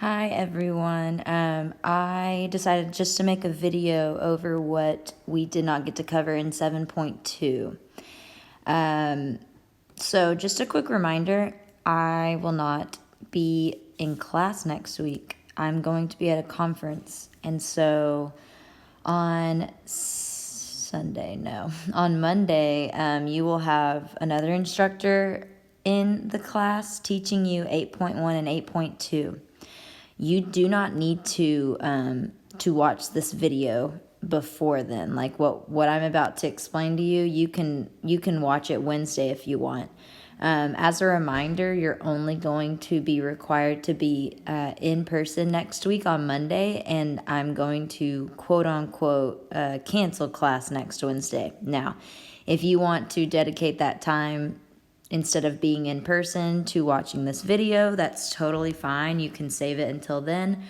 Hi everyone. I decided just to make a video over what we did not get to cover in 7.2. So just a quick reminder, I will not be in class next week. I'm going to be at a conference. And so on on Monday, you will have another instructor in the class teaching you 8.1 and 8.2. You do not need to watch this video before then. Like what I'm about to explain to you, you can watch it Wednesday if you want. As a reminder, you're only going to be required to be in person next week on Monday, and I'm going to quote unquote cancel class next Wednesday. Now, if you want to dedicate that time instead of being in person to watching this video, that's totally fine. You can save it until then.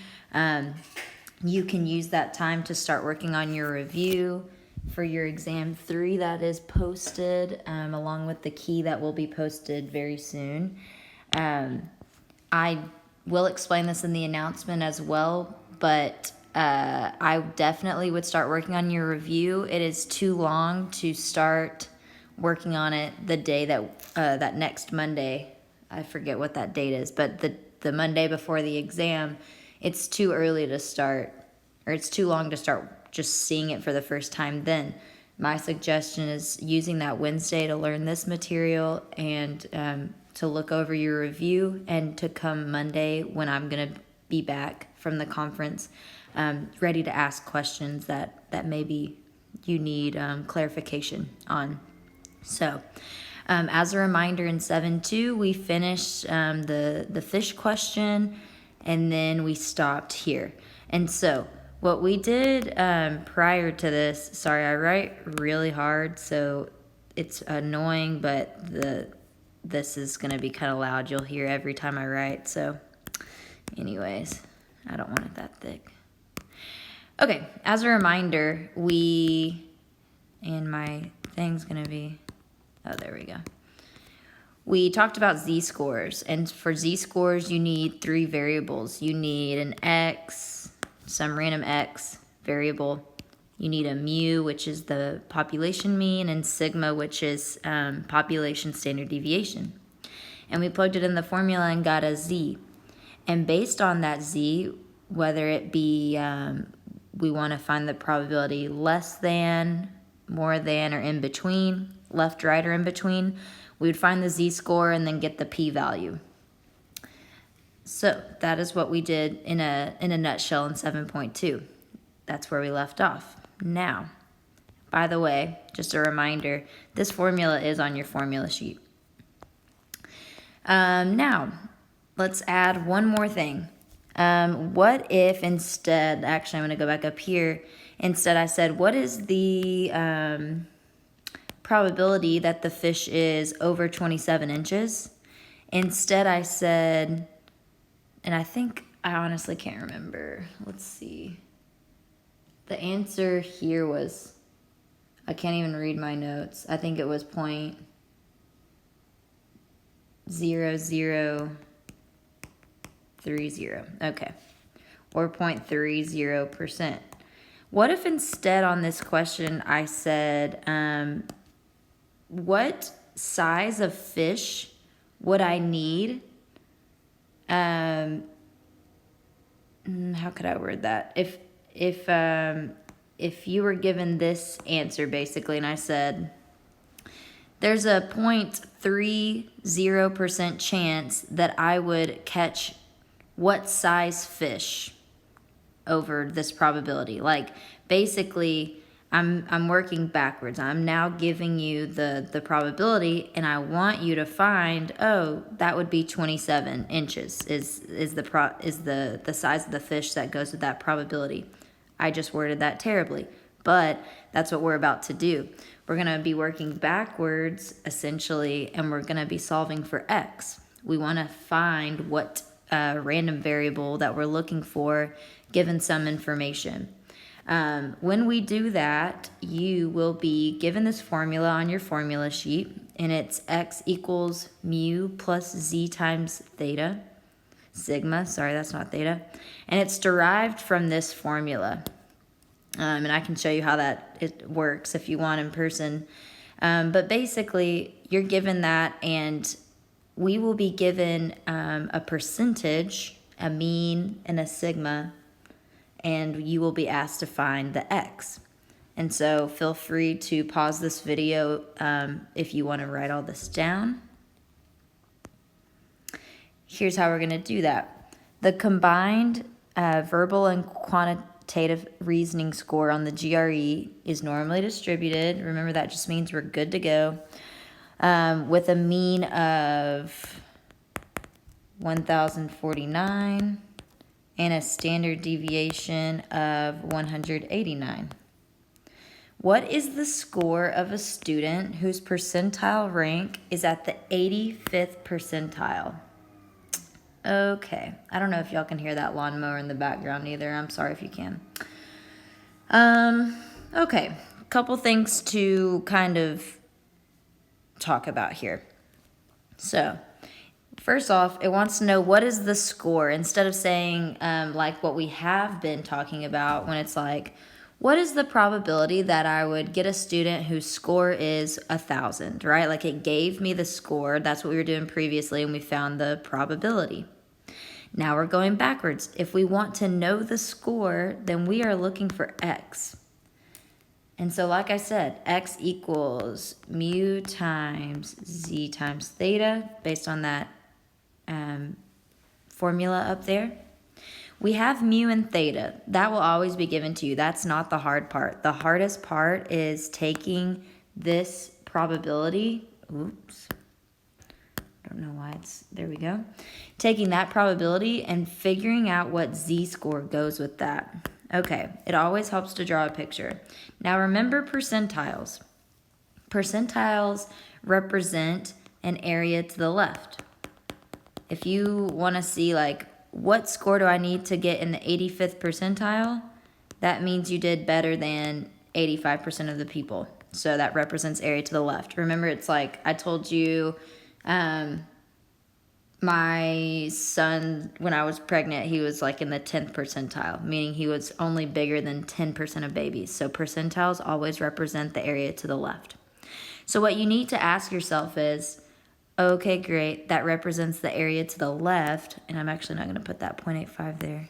You can use that time to start working on your review for your exam 3 that is posted, along with the key that will be posted very soon. I will explain this in the announcement as well, but I definitely would start working on your review. It is too long to start working on it the day that next Monday. I forget what that date is, but the Monday before the exam, it's too early to start, or it's too long to start just seeing it for the first time then. My suggestion is using that Wednesday to learn this material and to look over your review, and to come Monday when I'm going to be back from the conference, ready to ask questions that maybe you need clarification on. So, as a reminder, in 7.2, we finished the fish question, and then we stopped here. And so, what we did prior to this, sorry, I write really hard, so it's annoying, but this is going to be kind of loud. You'll hear every time I write, so anyways, I don't want it that thick. Okay, as a reminder, and my thing's going to be... Oh, there we go. We talked about z-scores, and for z-scores, you need 3 variables. You need an x, some random x variable. You need a mu, which is the population mean, and sigma, which is population standard deviation. And we plugged it in the formula and got a z. And based on that z, whether it be we want to find the probability less than, more than, or in between, left, right, or in between, we would find the z-score and then get the p-value. So that is what we did in a nutshell in 7.2. That's where we left off. Now, by the way, just a reminder, this formula is on your formula sheet. Now, let's add one more thing. What if instead, actually I'm going to go back up here, instead I said, what is the probability that the fish is over 27 inches? Instead I said, and I honestly can't remember. Let's see. The answer here was, I can't even read my notes. I think it was 0.0030. Okay. Or 0.30%. What if instead on this question I said, what size of fish would I need? How could I word that? If you were given this answer basically, and I said, there's a 0.30% chance that I would catch what size fish over this probability. Like, basically, I'm working backwards. I'm now giving you the probability, and I want you to find, oh, that would be 27 inches is the size of the fish that goes with that probability. I just worded that terribly, but that's what we're about to do. We're going to be working backwards, essentially, and we're going to be solving for x. We want to find what random variable that we're looking for given some information. When we do that, you will be given this formula on your formula sheet, and it's x equals mu plus z times theta. sigma. Sorry, that's not theta. And it's derived from this formula. And I can show you how it works if you want in person. But basically, you're given that, and we will be given a percentage, a mean, and a sigma, and you will be asked to find the x. And so feel free to pause this video if you want to write all this down. Here's how we're going to do that. The combined verbal and quantitative reasoning score on the GRE is normally distributed. Remember, that just means we're good to go. With a mean of 1,049 and a standard deviation of 189. What is the score of a student whose percentile rank is at the 85th percentile? Okay, I don't know if y'all can hear that lawnmower in the background either. I'm sorry if you can. Okay, a couple things to kind of talk about here. So, first off, it wants to know what is the score, instead of saying like what we have been talking about when it's like, what is the probability that I would get a student whose score is 1,000, right? Like it gave me the score. That's what we were doing previously, and we found the probability. Now we're going backwards. If we want to know the score, then we are looking for x. And so like I said, x equals mu times z times theta, based on that formula up there. We have mu and theta. That will always be given to you. That's not the hard part. The hardest part is taking this probability. Oops. Don't know why it's, there we go. Taking that probability and figuring out what z-score goes with that. Okay, it always helps to draw a picture. Now remember percentiles. Percentiles represent an area to the left. If you want to see like, what score do I need to get in the 85th percentile? That means you did better than 85% of the people. So that represents area to the left. Remember, it's like I told you, my son, when I was pregnant, he was like in the 10th percentile, meaning he was only bigger than 10% of babies. So percentiles always represent the area to the left. So what you need to ask yourself is, okay, great, that represents the area to the left, and I'm actually not going to put that 0.85 there.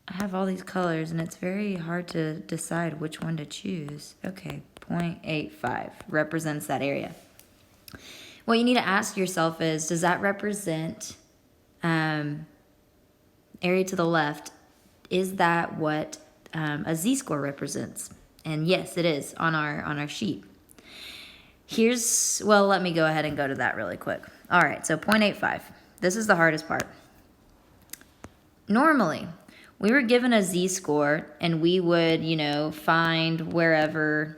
I have all these colors, and it's very hard to decide which one to choose. Okay, 0.85 represents that area. What you need to ask yourself is, does that represent area to the left? Is that what a z-score represents? And yes, it is on our sheet. Well, let me go ahead and go to that really quick. All right, so 0.85. This is the hardest part. Normally, we were given a z-score, and we would, find wherever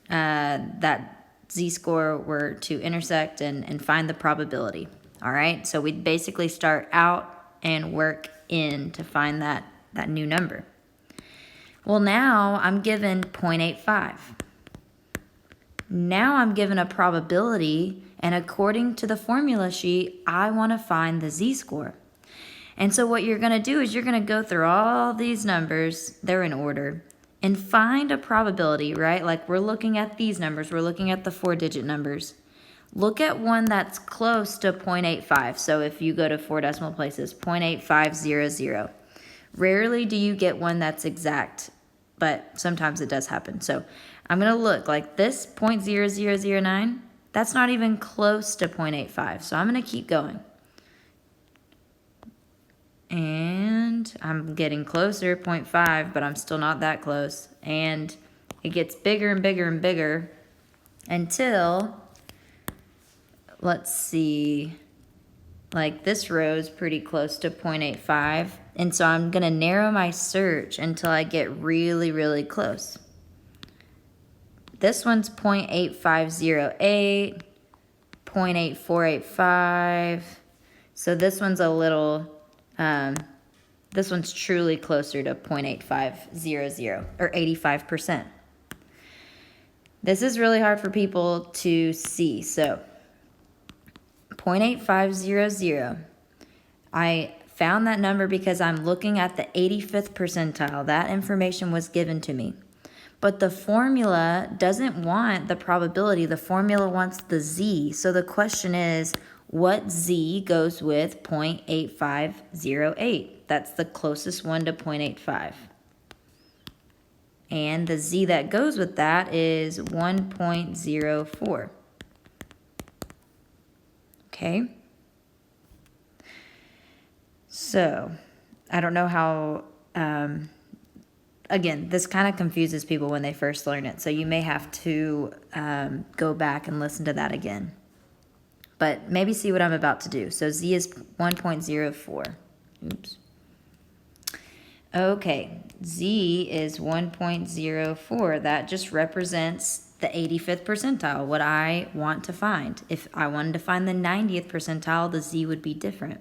that z-score were to intersect and find the probability. All right, so we'd basically start out and work in to find that new number. Well, now I'm given 0.85. Now I'm given a probability, and according to the formula sheet, I want to find the z-score. And so what you're going to do is you're going to go through all these numbers, they're in order, and find a probability, right? Like we're looking at these numbers, we're looking at the 4-digit numbers. Look at one that's close to 0.85. So if you go to 4 decimal places, 0.8500. Rarely do you get one that's exact, but sometimes it does happen. So I'm going to look like this 0.0009. That's not even close to 0.85. So I'm going to keep going. And I'm getting closer, 0.5, but I'm still not that close. And it gets bigger and bigger and bigger until, let's see, like this row is pretty close to 0.85. And so I'm going to narrow my search until I get really, really close. This one's 0.8508, 0.8485. So this one's a little... this one's truly closer to 0.8500 or 85%. This is really hard for people to see. So 0.8500. I found that number because I'm looking at the 85th percentile. That information was given to me. But the formula doesn't want the probability. The formula wants the z. So the question is, what z goes with 0.8508? That's the closest one to 0.85. And the z that goes with that is 1.04. Okay? So, I don't know how, again, this kind of confuses people when they first learn it. So you may have to go back and listen to that again. But maybe see what I'm about to do. So z is 1.04. Oops. Okay, z is 1.04. That just represents the 85th percentile, what I want to find. If I wanted to find the 90th percentile, the z would be different.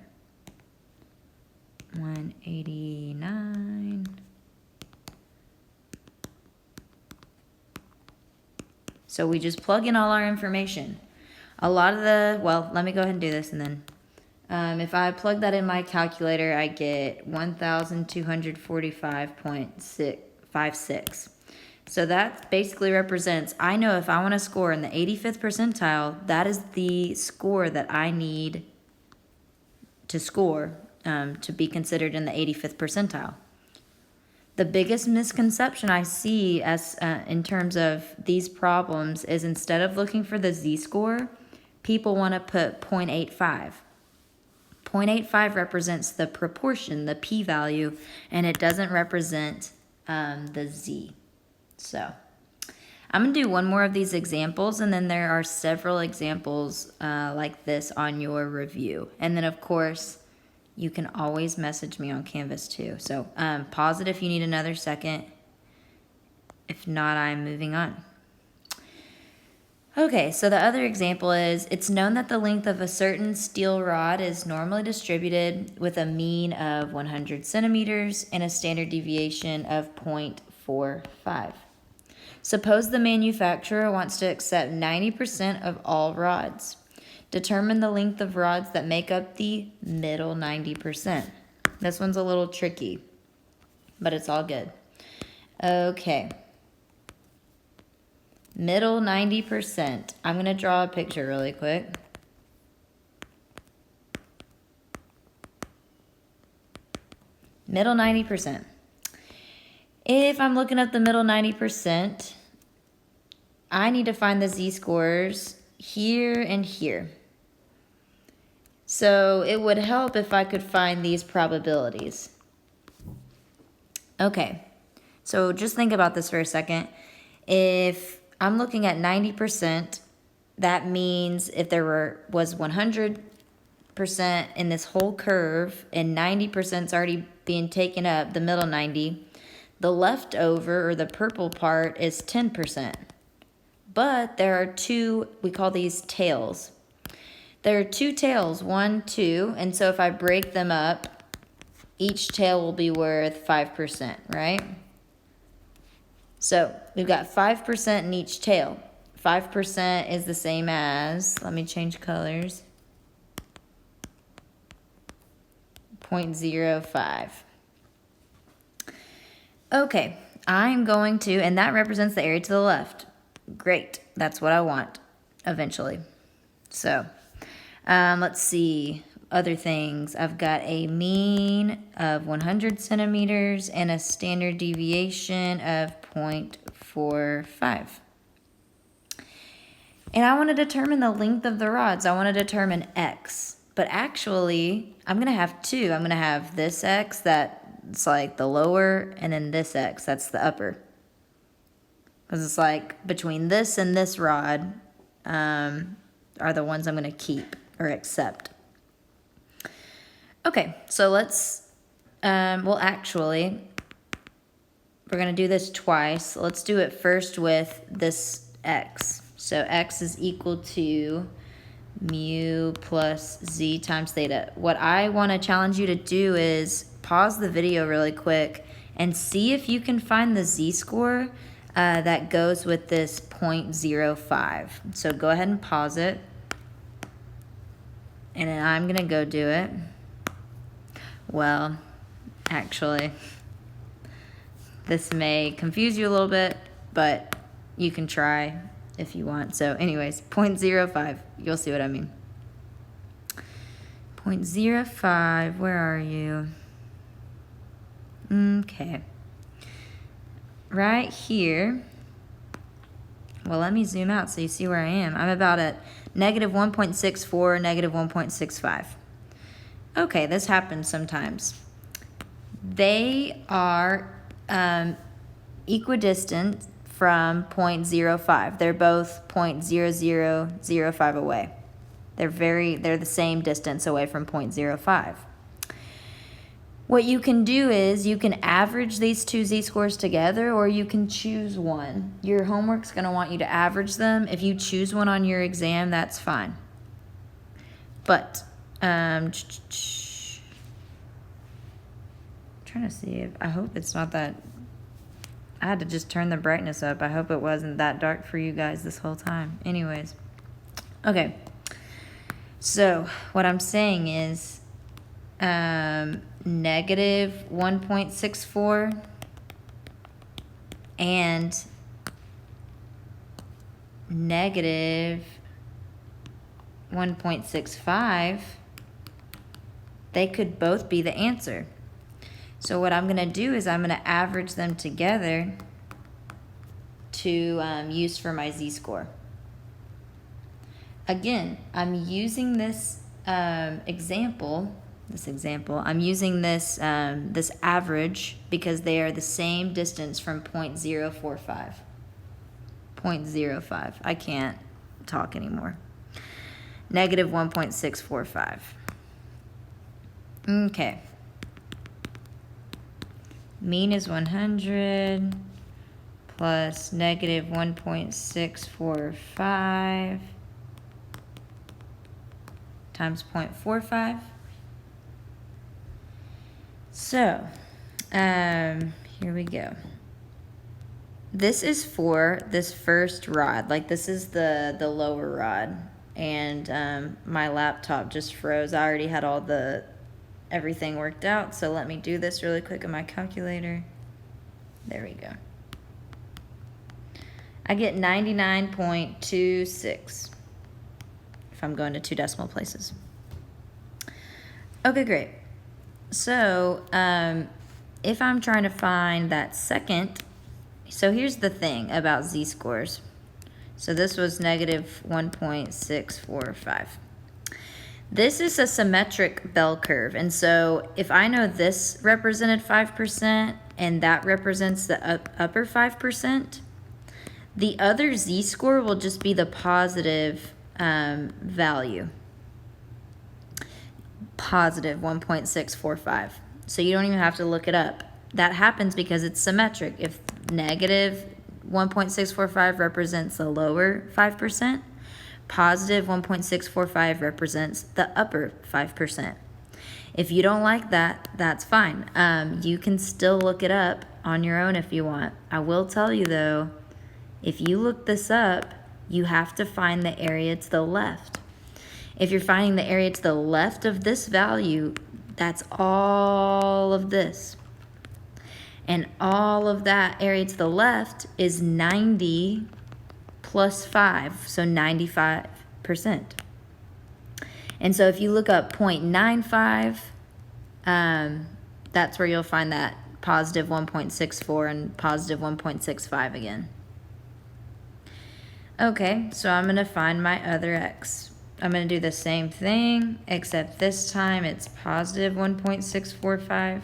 189. So we just plug in all our information. A lot of the, well, let me go ahead and do this and then. If I plug that in my calculator, I get 1,245.56. So that basically represents, I know if I want to score in the 85th percentile, that is the score that I need to score to be considered in the 85th percentile. The biggest misconception I see as in terms of these problems is instead of looking for the z-score, people want to put 0.85. 0.85 represents the proportion, the p-value, and it doesn't represent the z. So I'm going to do one more of these examples, and then there are several examples like this on your review. And then, of course, you can always message me on Canvas too. So pause it if you need another second. If not, I'm moving on. Okay, so the other example is, it's known that the length of a certain steel rod is normally distributed with a mean of 100 centimeters and a standard deviation of 0.45. Suppose the manufacturer wants to accept 90% of all rods. Determine the length of rods that make up the middle 90%. This one's a little tricky, but it's all good. Okay. Middle 90%. I'm going to draw a picture really quick. Middle 90%. If I'm looking at the middle 90%, I need to find the z-scores here and here. So it would help if I could find these probabilities. Okay, so just think about this for a second. If I'm looking at 90%, that means if there was 100% in this whole curve and 90% is already being taken up, the middle 90, the leftover or the purple part is 10%. But there are two, we call these tails. There are two tails, 1, 2, and so if I break them up, each tail will be worth 5%, right? So we've got 5% in each tail. 5% is the same as, let me change colors, 0.05. Okay, I'm going to, and that represents the area to the left. Great, that's what I want eventually. So let's see, other things. I've got a mean of 100 centimeters and a standard deviation of 0.45. And I want to determine the length of the rods. I want to determine x. But actually, I'm going to have two. I'm going to have this x that's like the lower, and then this x that's the upper. Because it's like between this and this rod are the ones I'm going to keep or accept. Okay, so let's, well actually, we're going to do this twice. Let's do it first with this x. So x is equal to mu plus z times theta. What I want to challenge you to do is pause the video really quick and see if you can find the z-score that goes with this 0.05. So go ahead and pause it. And then I'm going to go do it. Well, actually, this may confuse you a little bit, but you can try if you want. So anyways, 0.05, you'll see what I mean. 0.05, where are you? Okay. Right here. Well, let me zoom out so you see where I am. I'm about at negative 1.64, negative 1.65. Okay, this happens sometimes. They are equidistant from 0.05. They're both 0.0005 away. They're the same distance away from 0.05. What you can do is you can average these two z-scores together, or you can choose one. Your homework's going to want you to average them. If you choose one on your exam, that's fine. But trying to see if I hope it's not that. I had to just turn the brightness up. I hope it wasn't that dark for you guys this whole time. Anyways, okay. So what I'm saying is negative 1.64 and negative 1.65, they could both be the answer. So what I'm going to do is I'm going to average them together to use for my z-score. Again, I'm using this example. I'm using this this average because they are the same distance from 0.045. 0.05. I can't talk anymore. Negative 1.645. Okay. Mean is 100 plus negative 1.645 times 0.45. So, here we go. This is for this first rod. Like, this is the lower rod. And my laptop just froze. I already had everything worked out. So let me do this really quick on my calculator. There we go. I get 99.26 if I'm going to 2 decimal places. Okay, great. So if I'm trying to find that second, so here's the thing about z-scores. So this was negative 1.645. This is a symmetric bell curve. And so if I know this represented 5% and that represents the upper 5%, the other z-score will just be the positive value. Positive 1.645. So you don't even have to look it up. That happens because it's symmetric. If negative 1.645 represents the lower 5%, positive 1.645 represents the upper 5%. If you don't like that, that's fine. You can still look it up on your own if you want. I will tell you though, if you look this up, you have to find the area to the left. If you're finding the area to the left of this value, that's all of this. And all of that area to the left is 90 plus 5, so 95%. And so if you look up 0.95, that's where you'll find that positive 1.64 and positive 1.65 again. Okay, so I'm going to find my other x. I'm going to do the same thing, except this time it's positive 1.645.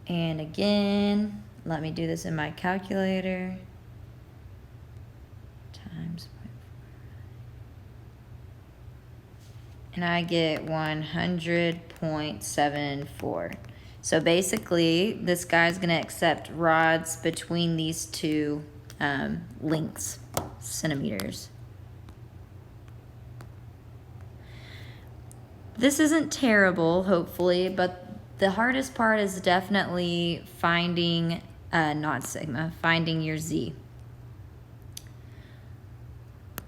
And again, let me do this in my calculator. Times 0.4. And I get 100.74. So basically, this guy's going to accept rods between these two lengths, centimeters. This isn't terrible, hopefully, but the hardest part is definitely finding, not sigma, finding your z.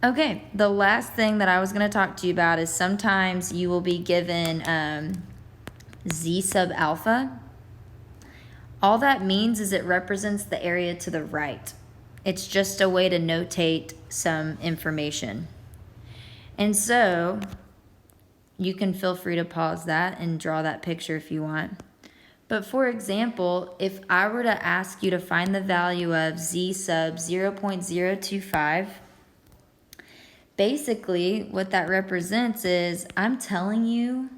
Okay, the last thing that I was going to talk to you about is sometimes you will be given z sub alpha. All that means is it represents the area to the right. It's just a way to notate some information. And so you can feel free to pause that and draw that picture if you want. But for example, if I were to ask you to find the value of z sub 0.025, basically what that represents is I'm telling you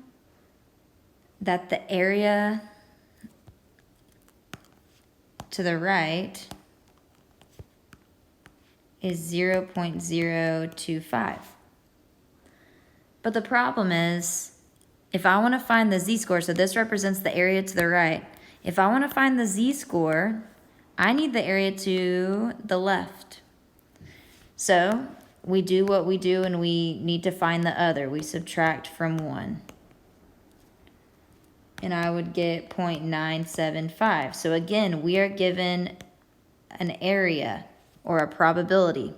that the area to the right is 0.025. But the problem is, if I want to find the z-score, so this represents the area to the right. If I want to find the z-score, I need the area to the left. So we do what we do and we need to find the other. We subtract from 1. And I would get 0.975. So again, we are given an area or a probability.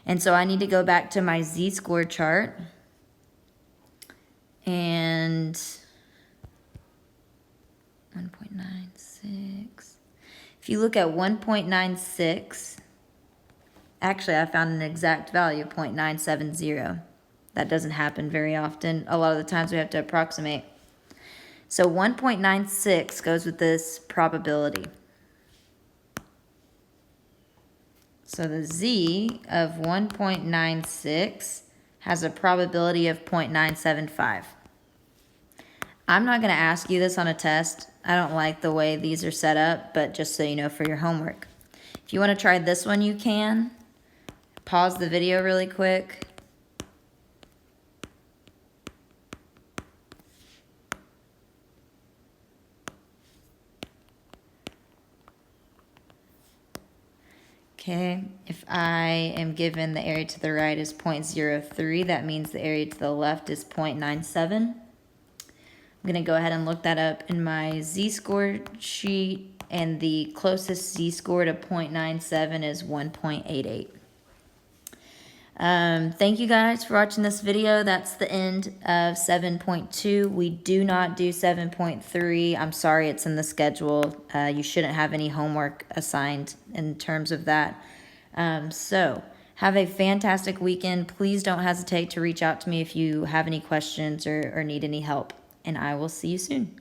And so I need to go back to my z-score chart. And 1.96. If you look at 1.96, actually I found an exact value, 0.970. That doesn't happen very often. A lot of the times we have to approximate. So 1.96 goes with this probability. So the z of 1.96 has a probability of 0.975. I'm not going to ask you this on a test. I don't like the way these are set up, but just so you know for your homework. If you want to try this one, you can. Pause the video really quick. Okay, if I am given the area to the right is 0.03, that means the area to the left is 0.97. I'm going to go ahead and look that up in my z-score sheet, and the closest z-score to 0.97 is 1.88. Thank you guys for watching this video. That's the end of 7.2. We do not do 7.3. I'm sorry, it's in the schedule. You shouldn't have any homework assigned in terms of that. So have a fantastic weekend. Please don't hesitate to reach out to me if you have any questions or need any help. And I will see you soon.